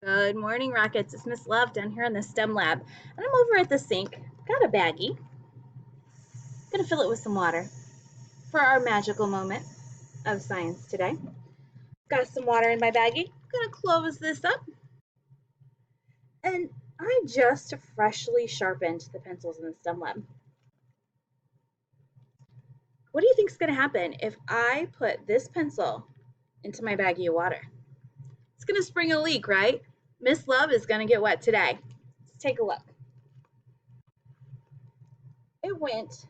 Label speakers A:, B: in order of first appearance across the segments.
A: Good morning, Rockets. It's Miss Love down here in the STEM lab. And I'm over at the sink. Got a baggie. Gonna fill it with some water for our magical moment of science today. Got some water in my baggie. Gonna close this up. And I just freshly sharpened the pencils in the STEM lab. What do you think is gonna happen if I put this pencil into my baggie of water? It's gonna spring a leak, right? Miss Love is gonna get wet today. Let's take a look. It went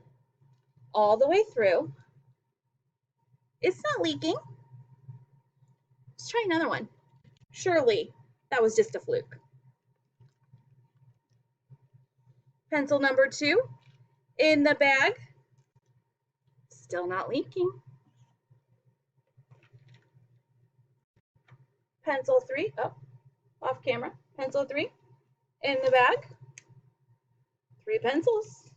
A: all the way through. It's not leaking. Let's try another one. Surely that was just a fluke. Pencil number 2 in the bag. Still not leaking. Pencil 3, oh, off camera. Pencil 3 in the bag. 3 pencils.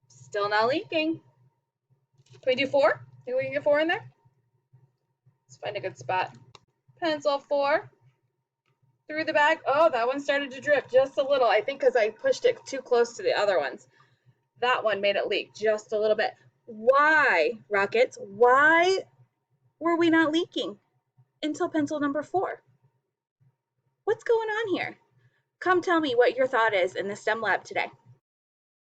A: Still not leaking. Can we do 4? Think we can get 4 in there? Let's find a good spot. Pencil 4 through the bag. Oh, that one started to drip just a little. I think because I pushed it too close to the other ones. That one made it leak just a little bit. Why, Rockets? Why were we not leaking until pencil number 4? What's going on here? Come tell me what your thought is in the STEM lab today.